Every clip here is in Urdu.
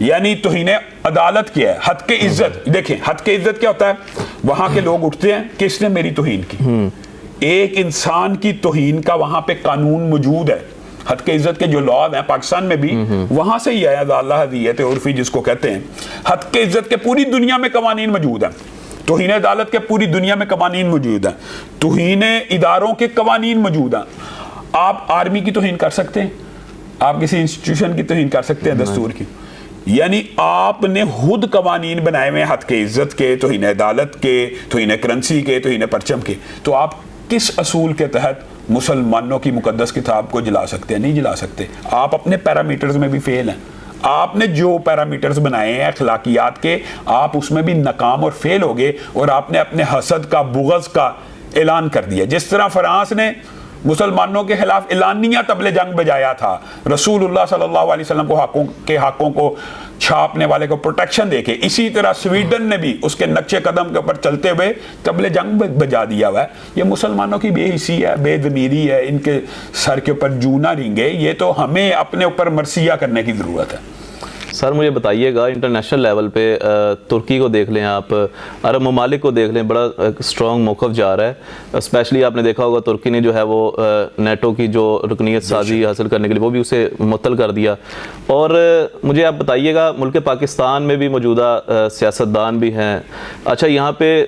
یعنی توہین عدالت کیا ہے، ہتک عزت. دیکھیں ہتک عزت کیا ہوتا ہے؟ وہاں کے لوگ اٹھتے ہیں کہ اس نے میری توہین کی. ایک انسان کی توہین کا وہاں پہ قانون موجود ہے. ہتک عزت کے جو لاز ہیں پاکستان میں بھی وہاں سے ہی آیا، اللہ حدیت عرفی جس کو کہتے ہیں. ہتک عزت کے پوری دنیا میں قوانین موجود ہیں. توہین عدالت کے پوری دنیا میں قوانین موجود ہیں. توہین اداروں کے قوانین موجود ہیں. آپ آرمی کی توہین کر سکتے ہیں، آپ کسی انسٹیٹیوشن کی توہین کر سکتے ہیں دستور کی. یعنی آپ نے خود قوانین بنائے ہوئے ہتک عزت کے، توہین عدالت کے، توہین کرنسی کے، توہین پرچم کے. تو آپ کس اصول کے تحت مسلمانوں کی مقدس کتاب کو جلا سکتے ہیں؟ نہیں جلا سکتے. آپ اپنے پیرامیٹرز میں بھی فیل ہیں. آپ نے جو پیرامیٹرز بنائے ہیں اخلاقیات کے، آپ اس میں بھی ناکام اور فیل ہو گئے، اور آپ نے اپنے حسد کا، بغض کا اعلان کر دیا. جس طرح فرانس نے مسلمانوں کے خلاف اعلانیہ طبل جنگ بجایا تھا، رسول اللہ صلی اللہ علیہ وسلم کو حقوں کو چھاپنے والے کو پروٹیکشن دے کے، اسی طرح سویڈن نے بھی اس کے نقش قدم کے اوپر چلتے ہوئے طبل جنگ بجا دیا ہوا ہے. یہ مسلمانوں کی بے حسی ہے، بے ضمیری ہے. ان کے سر کے اوپر جو نہ رینگے. یہ تو ہمیں اپنے اوپر مرثیہ کرنے کی ضرورت ہے. سر مجھے بتائیے گا، انٹرنیشنل لیول پہ ترکی کو دیکھ لیں، آپ عرب ممالک کو دیکھ لیں، بڑا اسٹرانگ موقف جا رہا ہے. اسپیشلی آپ نے دیکھا ہوگا ترکی نے جو ہے وہ نیٹو کی جو رکنیت سازی حاصل کرنے کے لیے وہ بھی اسے معطل کر دیا. اور مجھے آپ بتائیے گا، ملک پاکستان میں بھی موجودہ سیاستدان بھی ہیں. اچھا یہاں پہ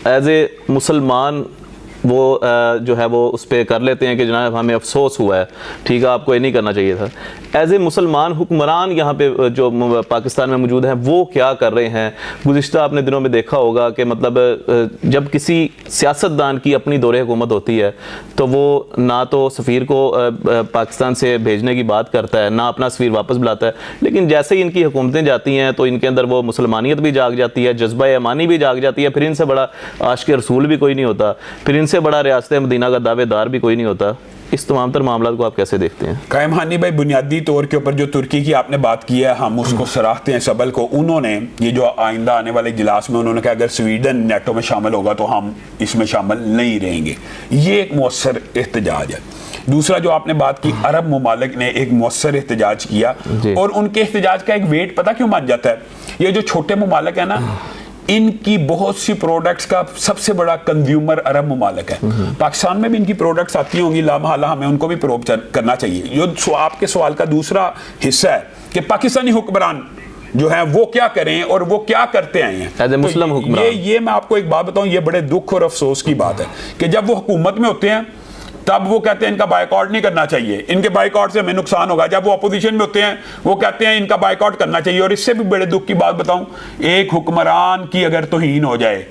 ایز اے مسلمان وہ جو ہے وہ اس پہ کر لیتے ہیں کہ جناب ہمیں افسوس ہوا ہے، ٹھیک ہے آپ کو یہ نہیں کرنا چاہیے تھا. ایز اے مسلمان حکمران یہاں پہ جو پاکستان میں موجود ہیں وہ کیا کر رہے ہیں؟ گزشتہ آپ نے دنوں میں دیکھا ہوگا کہ مطلب جب کسی سیاستدان کی اپنی دور حکومت ہوتی ہے تو وہ نہ تو سفیر کو پاکستان سے بھیجنے کی بات کرتا ہے، نہ اپنا سفیر واپس بلاتا ہے. لیکن جیسے ہی ان کی حکومتیں جاتی ہیں تو ان کے اندر وہ مسلمانیت بھی جاگ جاتی ہے، جذبہ ایمانی بھی جاگ جاتی ہے. پھر ان سے بڑا عاشق رسول بھی کوئی نہیں ہوتا، پھر ان سے بڑا ریاست مدینہ کا دعوے دار بھی کوئی نہیں ہوتا. اس تمام تر معاملات کو آپ کیسے دیکھتے ہیں؟ قائم ہانی بھائی، بنیادی طور کے اوپر جو ترکی کی آپ نے بات کی ہے، ہم اس کو سراہتے ہیں سبل کو. انہوں نے یہ جو آئندہ آنے والے اجلاس میں انہوں نے کہا اگر سویڈن نیٹو میں شامل ہوگا تو ہم اس میں شامل نہیں رہیں گے. یہ ایک مؤثر احتجاج ہے. دوسرا جو آپ نے بات کی، عرب ممالک نے ایک مؤثر احتجاج کیا، اور ان کے احتجاج کا ایک ویٹ پتہ کیوں مان جاتا ہے؟ یہ جو چھوٹے ممالک ہیں نا، ان کی بہت سی پروڈکٹس کا سب سے بڑا کنزیومر عرب ممالک ہے. پاکستان میں بھی ان کی پروڈکٹس آتی ہوں گی، لامحالہ ہمیں ان کو بھی پروب کرنا چاہیے. جو آپ کے سوال کا دوسرا حصہ ہے کہ پاکستانی حکمران جو ہیں وہ کیا کریں اور وہ کیا کرتے آئے ہیں ایز اے مسلم حکمران. یہ میں آپ کو ایک بات بتاؤں، یہ بڑے دکھ اور افسوس کی بات ہے کہ جب وہ حکومت میں ہوتے ہیں تب وہ کہتے ہیں ان کا بائیکاٹ نہیں کرنا چاہیے، ان کے بائیکاٹ سے ہمیں نقصان ہوگا. جب وہ اپوزیشن میں ہوتے ہیں وہ کہتے ہیں ان کا بائیکاٹ کرنا چاہیے. اور اس سے بھی بڑے دکھ کی بات بتاؤں، ایک حکمران کی اگر توہین ہو جائے،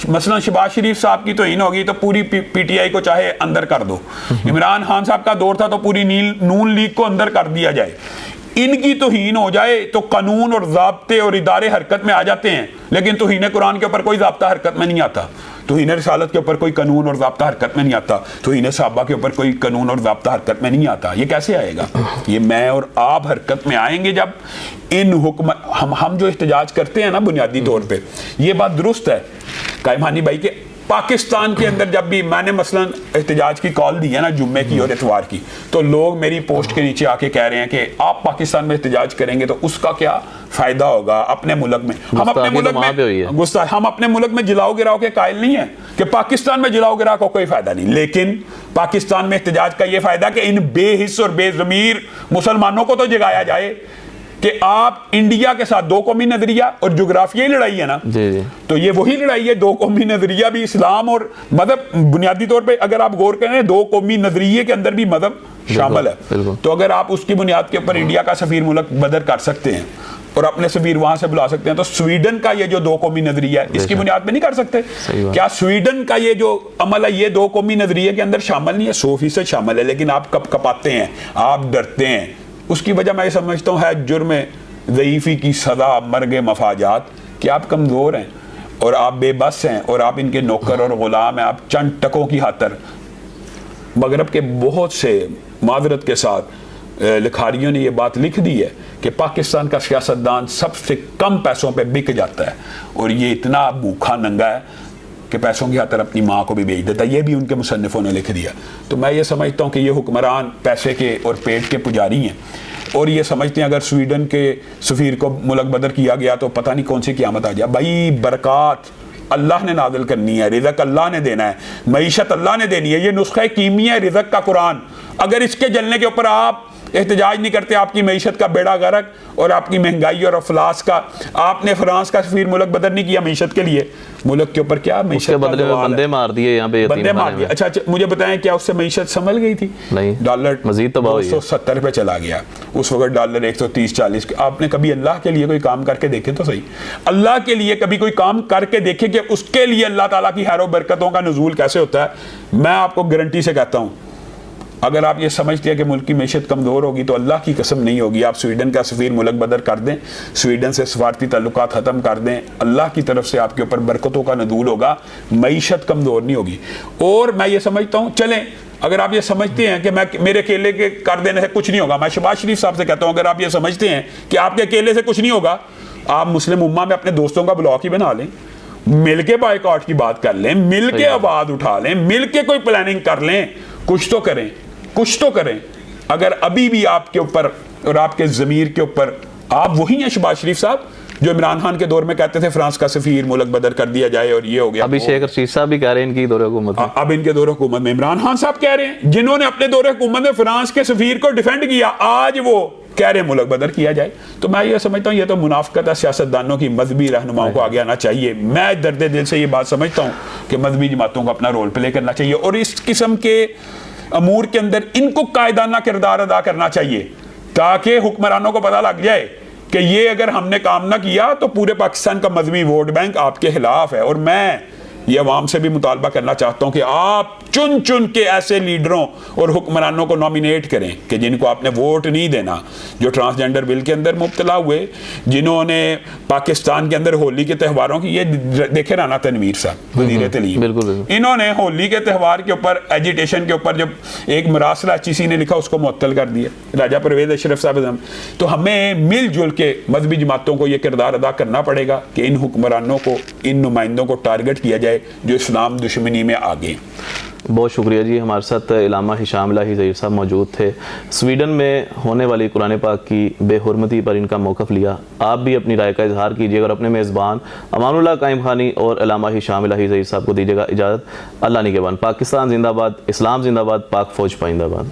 مثلا شہباز شریف صاحب کی توہین ہوگی تو پوری پی ٹی آئی کو چاہے اندر کر دو. عمران خان صاحب کا دور تھا تو پوری نون لیگ کو اندر کر دیا جائے. ان کی توہین ہو جائے تو قانون اور ضابطے اور ادارے حرکت میں آ جاتے ہیں، لیکن توہین قرآن کے اوپر کوئی ضابطہ حرکت میں نہیں آتا. توہین رسالت کے اوپر کوئی قانون اور ضابطہ حرکت میں نہیں آتا. توہین صحابہ کے اوپر کوئی قانون اور ضابطہ حرکت میں نہیں آتا. یہ کیسے آئے گا؟ یہ میں اور آپ حرکت میں آئیں گے جب ان ہم جو احتجاج کرتے ہیں نا بنیادی طور پہ. یہ بات درست ہے قائم ہانی بھائی کہ پاکستان کے اندر جب بھی میں نے مثلا احتجاج کی کال دی ہے نا جمعے کی اور اتوار کی، تو لوگ میری پوسٹ کے نیچے آ کے کہہ رہے ہیں کہ آپ پاکستان میں احتجاج کریں گے تو اس کا کیا فائدہ ہوگا اپنے ملک میں. ہم اپنے ملک میں جلاؤ گراؤ کے قائل نہیں ہیں کہ پاکستان میں جلاؤ گراؤ کو کوئی فائدہ نہیں، لیکن پاکستان میں احتجاج کا یہ فائدہ کہ ان بے حس اور بے ضمیر مسلمانوں کو تو جگایا جائے کہ آپ انڈیا کے ساتھ دو قومی نظریہ اور جغرافیائی لڑائی ہے نا، تو یہ وہی لڑائی ہے. دو قومی نظریہ بھی اسلام اور مذہب، بنیادی طور پہ اگر آپ غور کریں دو قومی نظریے کے اندر بھی مذہب شامل ہے. تو اگر آپ اس کی بنیاد کے اوپر انڈیا کا سفیر ملک بدر کر سکتے ہیں اور اپنے سفیر وہاں سے بلا سکتے ہیں، تو سویڈن کا یہ جو دو قومی نظریہ ہے اس کی بنیاد پہ نہیں کر سکتے؟ کیا سویڈن کا یہ جو عمل ہے یہ دو قومی نظریے کے اندر شامل نہیں ہے؟ 100% شامل ہے، لیکن آپ کب کپاتے ہیں، آپ ڈرتے ہیں. اس کی وجہ میں یہ سمجھتا ہوں ہے جرم ضعیفی کی سزا مرگ مفاجات، کہ آپ کمزور ہیں اور آپ بے بس ہیں اور آپ ان کے نوکر اور غلام ہیں. آپ چند ٹکوں کی خاطر مغرب کے بہت سے معذرت کے ساتھ لکھاریوں نے یہ بات لکھ دی ہے کہ پاکستان کا سیاستدان سب سے کم پیسوں پہ بک جاتا ہے اور یہ اتنا بھوکھا ننگا ہے کہ پیسوں کی خاطر اپنی ماں کو بھی بیچ دیتا ہے. یہ بھی ان کے مصنفوں نے لکھ دیا. تو میں یہ سمجھتا ہوں کہ یہ حکمران پیسے کے اور پیٹ کے پجاری ہیں. اور یہ سمجھتے ہیں اگر سویڈن کے سفیر کو ملک بدر کیا گیا تو پتہ نہیں کون سی قیامت آ جائے. بھائی برکات اللہ نے نازل کرنی ہے, رزق اللہ نے دینا ہے, معیشت اللہ نے دینی ہے. یہ نسخہ کیمیا ہے رزق کا قرآن. اگر اس کے جلنے کے اوپر آپ احتجاج نہیں کرتے, آپ کی معیشت کا بیڑا غرق اور آپ کی مہنگائی اور افلاس کا. آپ نے فرانس کا سفیر ملک بدر نہیں کیا معیشت کے لیے, ملک کے اوپر کیا معیشت کے بدلے میں بندے مار دیے یہاں پہ, بندے مار دیے. اچھا مجھے بتائیں کیا اس سے معیشت سنبھل گئی تھی؟ نہیں, ڈالر مزید تباہ ہوئی ہے. 270 پہ چلا گیا اس وقت, ڈالر 130-140. آپ نے کبھی اللہ کے لیے کوئی کام کر کے دیکھے تو صحیح, اللہ کے لیے کبھی کوئی کام کر کے دیکھے کہ اس کے لیے اللہ تعالیٰ کی خیر و برکتوں کا نزول کیسے ہوتا ہے. میں آپ کو گارنٹی سے کہتا ہوں, اگر آپ یہ سمجھتے ہیں کہ ملک کی معیشت کمزور ہوگی تو اللہ کی قسم نہیں ہوگی. آپ سویڈن کا سفیر ملک بدر کر دیں, سویڈن سے سفارتی تعلقات ختم کر دیں, اللہ کی طرف سے آپ کے اوپر برکتوں کا نزول ہوگا, معیشت کمزور نہیں ہوگی. اور میں یہ سمجھتا ہوں, چلیں اگر آپ یہ سمجھتے ہیں کہ میرے اکیلے کے کر دینے سے کچھ نہیں ہوگا, میں شہباز شریف صاحب سے کہتا ہوں اگر آپ یہ سمجھتے ہیں کہ آپ کے اکیلے سے کچھ نہیں ہوگا, آپ مسلم امہ میں اپنے دوستوں کا بلاک ہی بنا لیں, مل کے بائیکاٹ کی بات کر لیں, مل کے آواز اٹھا لیں, مل کے کوئی پلاننگ کر لیں, کچھ تو کریں, کچھ تو کریں. اگر ابھی بھی آپ کے اوپر اور آپ کے ضمیر کے اوپر, آپ وہی ہیں شہباز شریف صاحب جو عمران خان کے دور میں کہتے تھے فرانس کا سفیر ملک بدر کر دیا جائے اور یہ ہو گیا. ابھی شیخ رشید صاحب بھی کہہ رہے ہیں ان کی دور حکومت میں, اب ان کے دور حکومت میں عمران خان صاحب کہہ رہے ہیں, جنہوں نے اپنے دور حکومت میں فرانس کے سفیر کو ڈیفینڈ کیا, آج وہ کہہ رہے ہیں ملک بدر کیا جائے. تو میں یہ سمجھتا ہوں یہ تو منافقت ہے سیاستدانوں کی, مذہبی رہنماؤں کو آگے آنا چاہیے. میں درد دل سے یہ بات سمجھتا ہوں کہ مذہبی جماعتوں کو اپنا رول پلے کرنا چاہیے اور اس قسم کے امور کے اندر ان کو قائدانہ کردار ادا کرنا چاہیے تاکہ حکمرانوں کو پتہ لگ جائے کہ یہ اگر ہم نے کام نہ کیا تو پورے پاکستان کا مذہبی ووٹ بینک آپ کے خلاف ہے. اور میں یہ عوام سے بھی مطالبہ کرنا چاہتا ہوں کہ آپ چن چن کے ایسے لیڈروں اور حکمرانوں کو نامینیٹ کریں کہ جن کو آپ نے ووٹ نہیں دینا, جو ٹرانسجنڈر بل کے اندر مبتلا ہوئے, جنہوں نے پاکستان کے اندر ہولی کے تہواروں کی, یہ دیکھے رانا تنویر صاحب وزیر تعلیم, انہوں نے ہولی کے تہوار کے اوپر ایجیٹیشن کے اوپر جب ایک مراسلہ HEC نے لکھا اس کو معطل کر دیا, راجہ پرویز اشرف صاحب. تو ہمیں مل جل کے مذہبی جماعتوں کو یہ کردار ادا کرنا پڑے گا کہ ان حکمرانوں کو, ان نمائندوں کو ٹارگٹ کیا جائے جو اسلام دشمنی میں آگے. بہت شکریہ جی. ہمارے ساتھ علامہ ہشام الہی ظہیر صاحب موجود تھے. سویڈن میں ہونے والی قرآن پاک کی بے حرمتی پر ان کا موقف لیا. آپ بھی اپنی رائے کا اظہار کیجیے اور اپنے میزبان امان اللہ قائم خانی اور علامہ ہشام الہی ظہیر صاحب کو دیجیے گا اجازت. اللہ نگہبان. پاکستان زندہ باد, اسلام زندہ باد, پاک فوج پائندہ باد.